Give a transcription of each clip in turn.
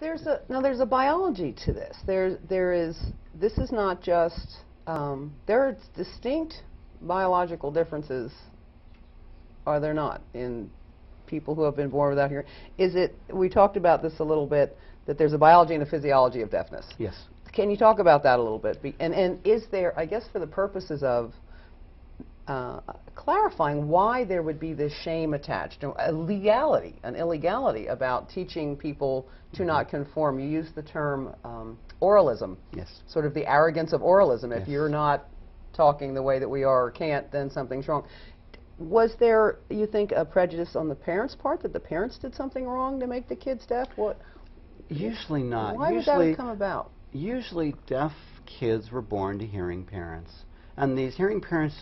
there's a biology to this. This is not just, there are distinct biological differences, are there not, in people who have been born without hearing? We talked about this a little bit, that there's a biology and a physiology of deafness. Yes. Can you talk about that a little bit? And is there, I guess for the purposes of clarifying why there would be this shame attached, an illegality about teaching people to not conform. You use the term oralism. Yes. Sort of the arrogance of oralism. Yes. If you're not talking the way that we are or can't, then something's wrong. Was there, you think, a prejudice on the parents' part, that the parents did something wrong to make the kids deaf? What? Usually not. Why would that have come about? Usually deaf kids were born to hearing parents. And these hearing parents,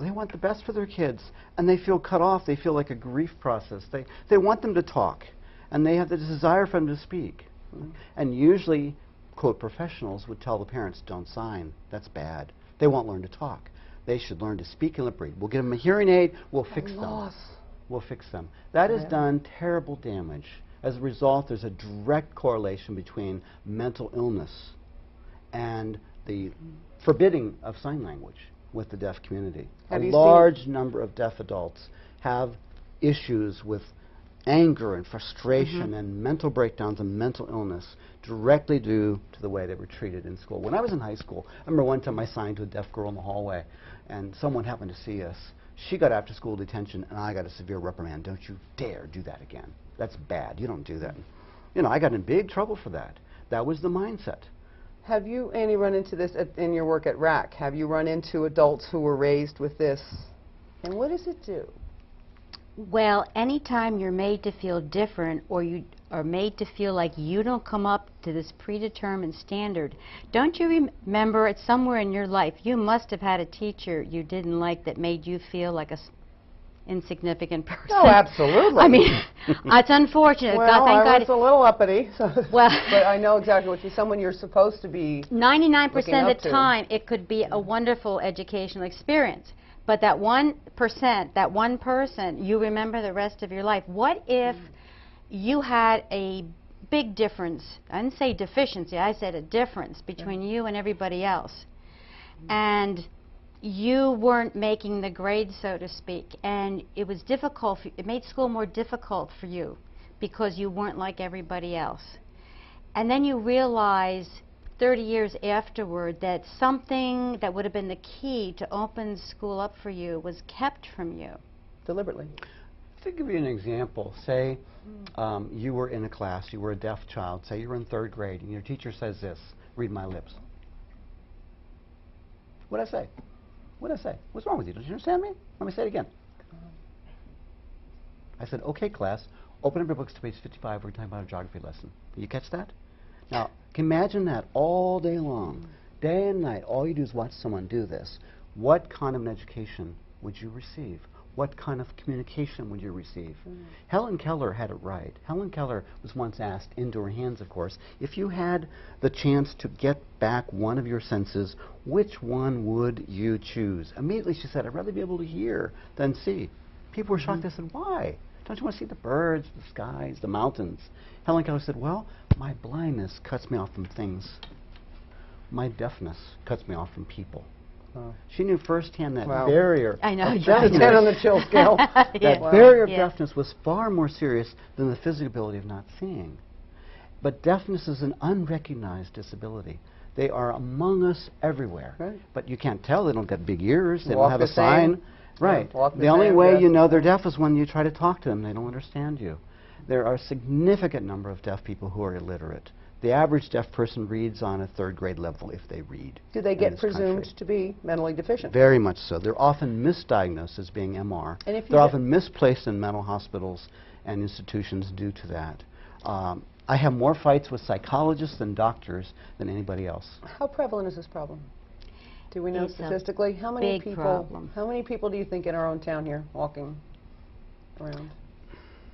they want the best for their kids, and they feel cut off. They feel like a grief process. They want them to talk, and they have the desire for them to speak. Mm-hmm. And usually, quote, professionals would tell the parents, don't sign. That's bad. They won't learn to talk. They should learn to speak and lip read. We'll give them a hearing aid. We'll fix them. We'll fix them. That has done terrible damage. As a result, there's a direct correlation between mental illness and the forbidding of sign language with the deaf community. A large number of deaf adults have issues with anger and frustration and mental breakdowns and mental illness directly due to the way they were treated in school. When I was in high school, I remember one time I signed to a deaf girl in the hallway, and someone happened to see us. She got after school detention, and I got a severe reprimand. Don't you dare do that again. That's bad. You don't do that. You know, I got in big trouble for that. That was the mindset. Have you, Annie, run into this in your work at RAC? Have you run into adults who were raised with this? And what does it do? Well, anytime you're made to feel different, or you are made to feel like you don't come up to this predetermined standard, don't you remember it somewhere in your life, you must have had a teacher you didn't like that made you feel like a insignificant person. Oh, absolutely. I mean, it's unfortunate. Well, God, thank I God. was a little uppity, so well, but I know exactly what you're, someone you're supposed to be 99% of the time, it could be a wonderful educational experience. But that 1%, that one person, you remember the rest of your life. What if you had a big difference? I didn't say deficiency, I said a difference between you and everybody else. And you weren't making the grade, so to speak, and it was difficult, it made school more difficult for you because you weren't like everybody else. And then you realize 30 years afterward that something that would have been the key to open school up for you was kept from you. Deliberately. To give you an example, say you were in a class, you were a deaf child, say you were in 3rd grade, and your teacher says this, read my lips. What'd I say? What'd I say? What's wrong with you? Don't you understand me? Let me say it again. I said, okay, class, open up your books to page 55. We're talking about a geography lesson. Did you catch that? Now, imagine that all day long, day and night, all you do is watch someone do this. What kind of an education would you receive? What kind of communication would you receive? Helen Keller had it right. Helen Keller was once asked, into her hands, of course, if you had the chance to get back one of your senses, which one would you choose? Immediately she said, I'd rather be able to hear than see. People were shocked. They said, why? Don't you want to see the birds, the skies, the mountains? Helen Keller said, well, my blindness cuts me off from things. My deafness cuts me off from people. She knew firsthand that barrier. I know. That's a 10 on the chill scale. That barrier of deafness was far more serious than the physical ability of not seeing. But deafness is an unrecognized disability. They are among us everywhere. Right. But you can't tell. They don't got big ears. They don't have a sign. Right. The only way you know they're deaf is when you try to talk to them. They don't understand you. There are a significant number of deaf people who are illiterate. The average deaf person reads on a 3rd grade level if they read. Do they get presumed to be mentally deficient? Very much so. They're often misdiagnosed as being MR. They're often misplaced in mental hospitals and institutions due to that. I have more fights with psychologists and doctors than anybody else. How prevalent is this problem? Do we know statistically? How many people? How many people do you think in our own town here walking around?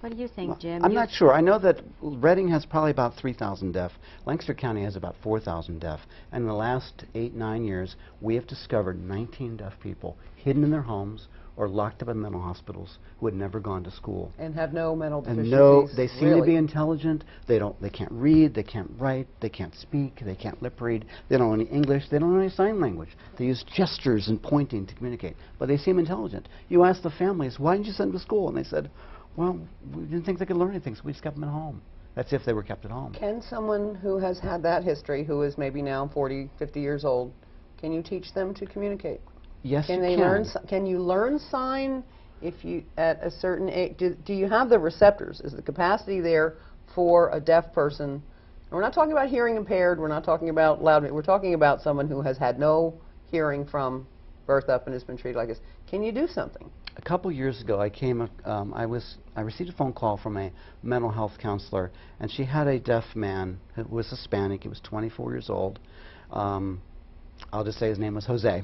What do you think, Jim? I'm not sure. I know that Reading has probably about 3,000 deaf. Lancaster County has about 4,000 deaf. And in the last 8, 9 years, we have discovered 19 deaf people hidden in their homes or locked up in mental hospitals who had never gone to school. And have no mental deficiencies. And no, they seem to really. be intelligent. They can't read, they can't write, they can't speak, they can't lip read, they don't know any English, they don't know any sign language. They use gestures and pointing to communicate, but they seem intelligent. You ask the families, why didn't you send them to school? And they said, well, we didn't think they could learn anything, so we just kept them at home. That's if they were kept at home. Can someone who has had that history, who is maybe now 40, 50 years old, can you teach them to communicate? Yes, Can you they can. learn? Can you learn sign if you at a certain age? Do you have the receptors? Is the capacity there for a deaf person? And we're not talking about hearing impaired. We're not talking about loud. We're talking about someone who has had no hearing from birth up and has been treated like this. Can you do something? A couple years ago, I received a phone call from a mental health counselor, and she had a deaf man who was Hispanic. He was 24 years old. I'll just say his name was Jose,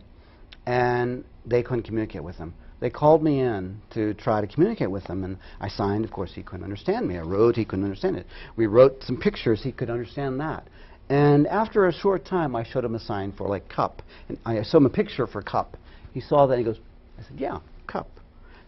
and they couldn't communicate with him. They called me in to try to communicate with him, and I signed. Of course, he couldn't understand me. I wrote, he couldn't understand it. We wrote some pictures, he could understand that. And after a short time, I showed him a sign for, like, cup. And I showed him a picture for cup. He saw that, and he goes, I said, yeah, cup.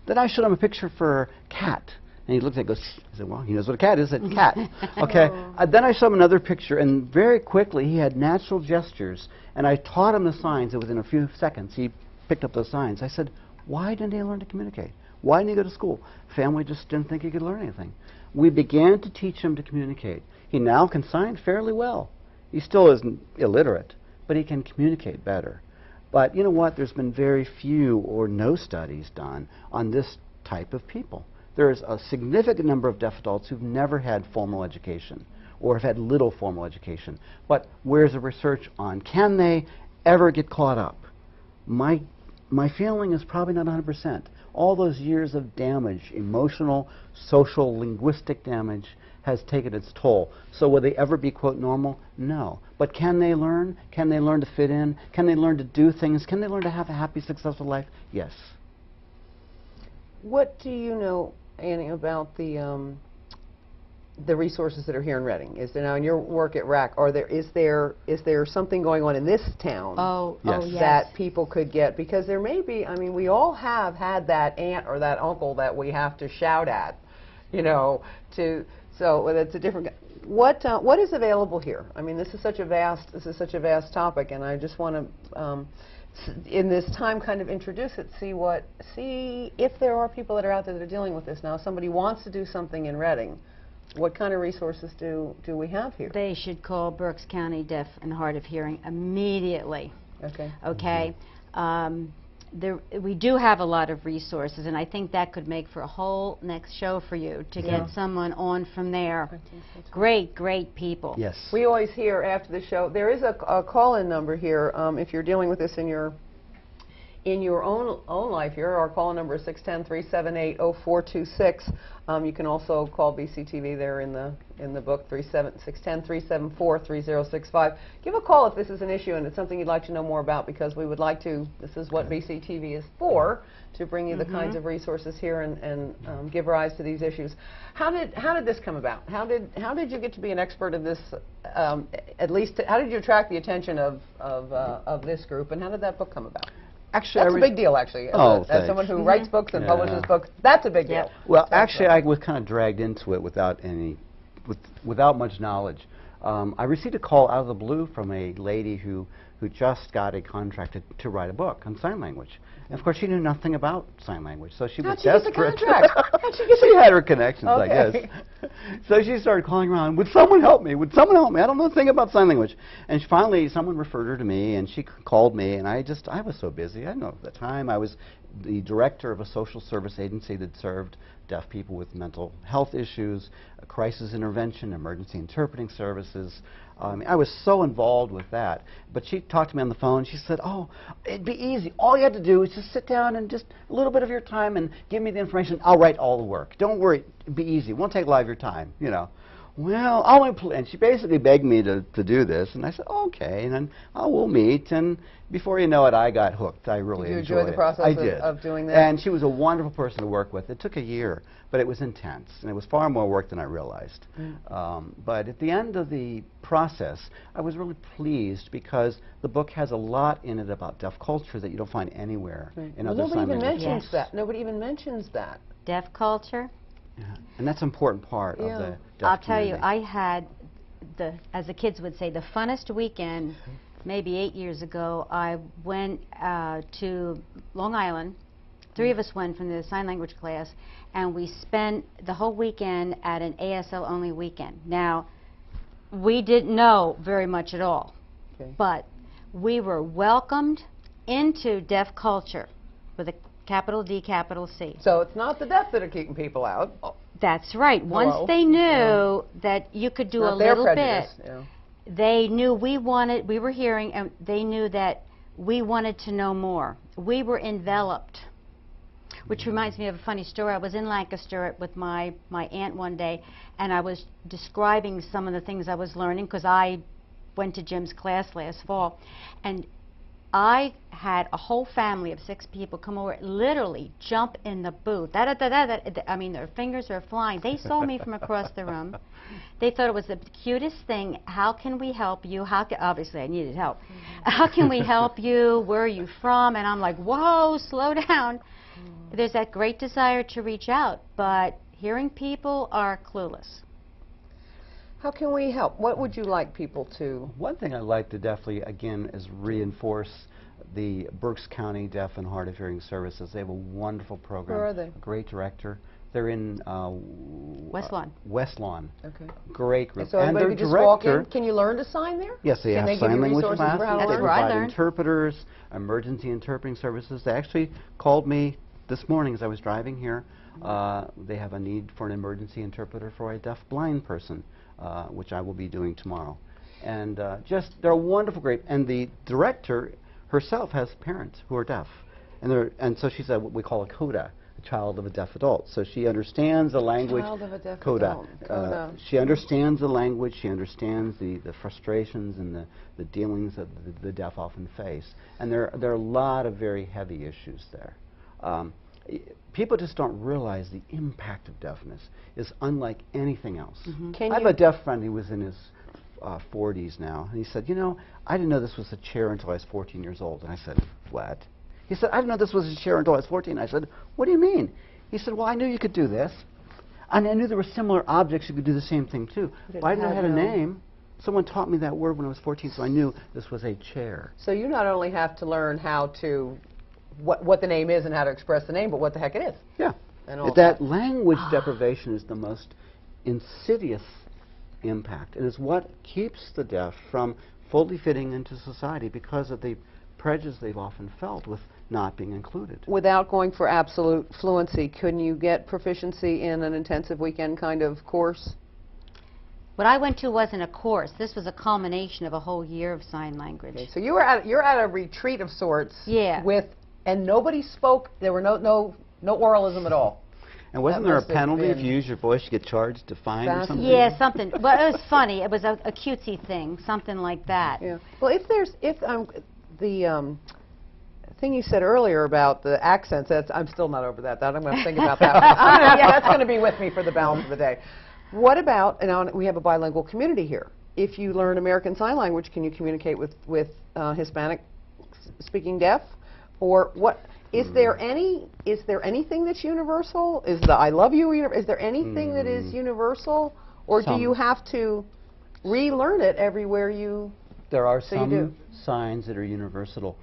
Then I showed him a picture for cat. And he looked at it and goes, I said, well, he knows what a cat is. I said, cat. Okay. Then I showed him another picture, and very quickly he had natural gestures. And I taught him the signs, and within a few seconds he picked up those signs. I said, why didn't he learn to communicate? Why didn't he go to school? Family just didn't think he could learn anything. We began to teach him to communicate. He now can sign fairly well. He still isn't illiterate, but he can communicate better. But you know what? There's been very few or no studies done on this type of people. There's a significant number of deaf adults who've never had formal education or have had little formal education. But where's the research on? Can they ever get caught up? My feeling is probably not 100%. All those years of damage, emotional, social, linguistic damage, has taken its toll. So will they ever be, quote, normal? No. But can they learn? Can they learn to fit in? Can they learn to do things? Can they learn to have a happy, successful life? Yes. What do you know, Annie, about the resources that are here in Reading? Is there now in your work at RAC? Is there something going on in this town? Yes. That people could get? Because there may be. I mean, we all have had that aunt or that uncle that we have to shout at, you know. So it's a different. What is available here? I mean, this is such a vast topic, and I just want to. In this time, kind of introduce it, see if there are people that are out there that are dealing with this now. If somebody wants to do something in Reading, what kind of resources do we have here? They should call Berks County Deaf and Hard of Hearing immediately. Okay. Okay. We do have a lot of resources, and I think that could make for a whole next show for you to get someone on from there. Great people. Yes. We always hear after the show, there is a call-in number here if you're dealing with this in your own life here. Our call-in number is 610-378-0426. You can also call BCTV there in the book, 610-374-3065. Give a call if this is an issue and it's something you'd like to know more about, because we would like to. This is what BCTV is for, to bring you the kinds of resources here and give rise to these issues. How did this come about? How did you get to be an expert in this? At least, how did you attract the attention of this group, and how did that book come about? Actually, that's a big deal, actually. As someone who writes books and publishes books, that's a big deal. Well, actually, I was kind of dragged into it without much knowledge. I received a call out of the blue from a lady who just got a contract to write a book on sign language. And of course, she knew nothing about sign language, so she was desperate. How'd she get She had her connections, I Okay. guess. So she started calling around, would someone help me? Would someone help me? I don't know a thing about sign language. And finally, someone referred her to me, and she called me, and I was so busy. I don't know, at the time, I was the director of a social service agency that served deaf people with mental health issues, crisis intervention, emergency interpreting services. I was so involved with that. But she talked to me on the phone. She said, oh, it'd be easy. All you have to do is just sit down and just a little bit of your time and give me the information. I'll write all the work. Don't worry. It'd be easy. It won't take a lot of your time, you know. well, and she basically begged me to do this, and I said, okay, and then we'll meet, and before you know it, I got hooked. I really Did you enjoyed enjoy the process of doing that? And she was a wonderful person to work with. It took a year, but it was intense, and it was far more work than I realized. But at the end of the process, I was really pleased because the book has a lot in it about deaf culture that you don't find anywhere in other sign language. Nobody even mentions that. Nobody even mentions that. Deaf culture. Yeah. And that's an important part of the deaf I'll tell you, community. I had as the kids would say, the funnest weekend. Maybe 8 years ago, I went to Long Island. 3 of us went from the sign language class, and we spent the whole weekend at an ASL-only weekend. Now, we didn't know very much at all, but we were welcomed into deaf culture with a capital D, capital C. So it's not the deaf that are keeping people out. That's right. Once they knew that you could do a little bit, they knew we were hearing, and they knew that we wanted to know more. We were enveloped, which reminds me of a funny story. I was in Lancaster with my aunt one day, and I was describing some of the things I was learning because I went to Jim's class last fall, and I had a whole family of 6 people come over, literally jump in the booth. I mean, their fingers were flying. They saw me from across the room. They thought it was the cutest thing. How can we help you? Obviously, I needed help. How can we help you? Where are you from? And I'm like, whoa, slow down. There's that great desire to reach out, but hearing people are clueless. How can we help? What would you like people to? One thing I'd like to definitely, again, is reinforce the Berks County Deaf and Hard of Hearing Services. They have a wonderful program. Where are they? A great director. They're in West Lawn. West Lawn. Okay. Great group. So and their everybody could just walk director. in? Can you learn to sign there? Yes, they Can have they give sign you language resources classes. for how to They learn? provide interpreters, emergency interpreting services. They actually called me this morning as I was driving here. They have a need for an emergency interpreter for a deaf-blind person, which I will be doing tomorrow. And they're wonderful, great. And the director herself has parents who are deaf. And so she's what we call a CODA, a child of a deaf adult. So she understands the language. Child of a deaf CODA. adult. She understands the language. She understands the frustrations and the dealings that the deaf often face. And there are a lot of very heavy issues there. People just don't realize the impact of deafness is unlike anything else. I have a deaf friend who was in his 40s now, and he said, you know, I didn't know this was a chair until I was 14 years old. And I said, what? He said, I didn't know this was a chair until I was 14. I said, what do you mean? He said, well, I knew you could do this. And I knew there were similar objects you could do the same thing too. But I didn't know how to name. Someone taught me that word when I was 14, so I knew this was a chair. So you not only have to learn how to what the name is and how to express the name, but what the heck it is. Yeah. And all that language deprivation is the most insidious impact, and is what keeps the deaf from fully fitting into society because of the prejudice they've often felt with not being included. Without going for absolute fluency, couldn't you get proficiency in an intensive weekend kind of course? What I went to wasn't a course. This was a culmination of a whole year of sign language. Okay, so you're at a retreat of sorts. Yeah. And nobody spoke. There were no oralism at all. And wasn't there a penalty if you use your voice, you get charged to fine or something? Yeah, something. But it was funny. It was a cutesy thing, something like that. Yeah. Well, the thing you said earlier about the accents, I'm still not over that. I'm going to think about that. That's going to be with me for the balance of the day. What about, and we have a bilingual community here. If you learn American Sign Language, can you communicate with Hispanic-speaking deaf? Or what? Is there anything that's universal? Is the I love you? Is there anything that is universal, or do you have to relearn it everywhere you? There are some signs that are universal.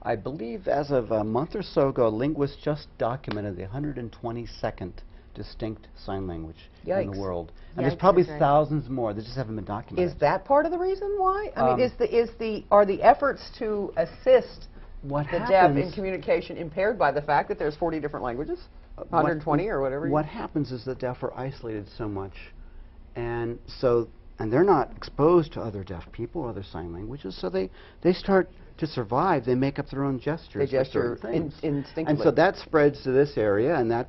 I believe as of a month or so ago, linguists just documented the 122nd distinct sign language in the world, and there's probably thousands more that just haven't been documented. Is that part of the reason why? I mean, are the efforts to assist the deaf in communication impaired by the fact that there's 40 different languages, 120 or whatever? What happens is the deaf are isolated so much, and so and they're not exposed to other deaf people or other sign languages, so they start to survive. They make up their own gestures. They gesture instinctively. And so that spreads to this area, and that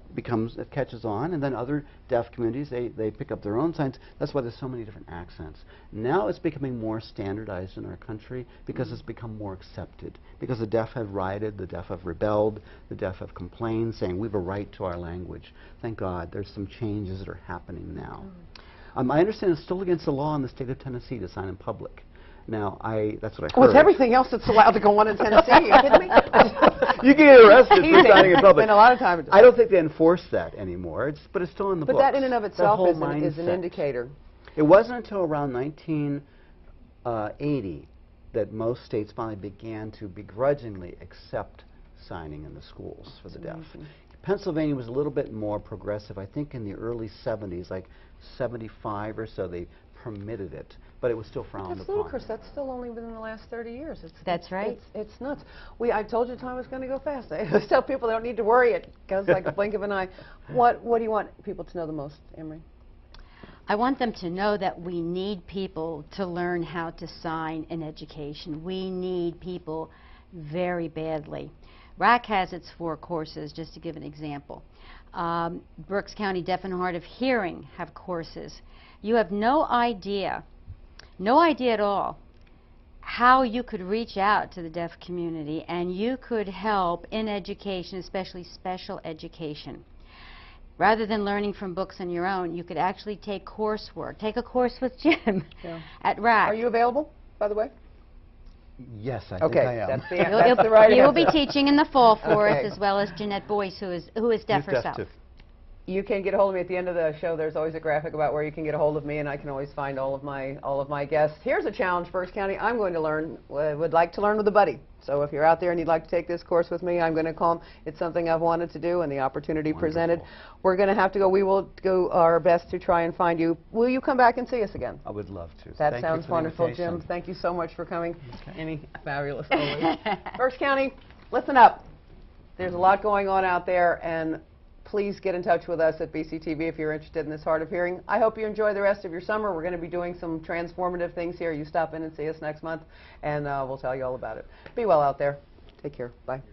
catches on, and then other deaf communities, they pick up their own signs. That's why there's so many different accents. Now it's becoming more standardized in our country because it's become more accepted. Because the deaf have rioted, the deaf have rebelled, the deaf have complained, saying we have a right to our language. Thank God, there's some changes that are happening now. I understand it's still against the law in the state of Tennessee to sign in public. Now, that's what I heard. With everything else that's allowed to go on in Tennessee, are you kidding me? You can get arrested for signing in public. Spend a lot of time. I don't think they enforce that anymore, but it's still in the books. But that in and of itself is an indicator. It wasn't until around 1980 that most states finally began to begrudgingly accept signing in the schools for the deaf. Pennsylvania was a little bit more progressive. I think in the early 70s, like 75 or so, they permitted it, but it was still frowned upon. That's ludicrous. That's still only within the last 30 years. That's right. It's nuts. I told you time was going to go fast. I always tell people they don't need to worry. It goes like a blink of an eye. What do you want people to know the most, Emery? I want them to know that we need people to learn how to sign in education. We need people very badly. RAC has its 4 courses, just to give an example. Berks County Deaf and Hard of Hearing have courses. You have no idea at all how you could reach out to the deaf community and you could help in education, especially special education. Rather than learning from books on your own, you could actually take coursework. Take a course with Jim at RAC. Are you available, by the way? Yes, I think I am. That's the right answer. You will be teaching in the fall for us, as well as Jeanette Boyce, who is deaf herself. You can get a hold of me at the end of the show. There's always a graphic about where you can get a hold of me, and I can always find all of my guests. Here's a challenge, Berks County. I'm going to learn. Would like to learn with a buddy. So if you're out there and you'd like to take this course with me, I'm going to call them. It's something I've wanted to do, and the opportunity presented. We're going to have to go. We will do our best to try and find you. Will you come back and see us again? I would love to. That sounds wonderful, Jim. Thank you so much for coming. Amy, fabulous always. Berks County, listen up. There's a lot going on out there, and please get in touch with us at BCTV if you're interested in this Hard of Hearing. I hope you enjoy the rest of your summer. We're going to be doing some transformative things here. You stop in and see us next month, and we'll tell you all about it. Be well out there. Take care. Bye.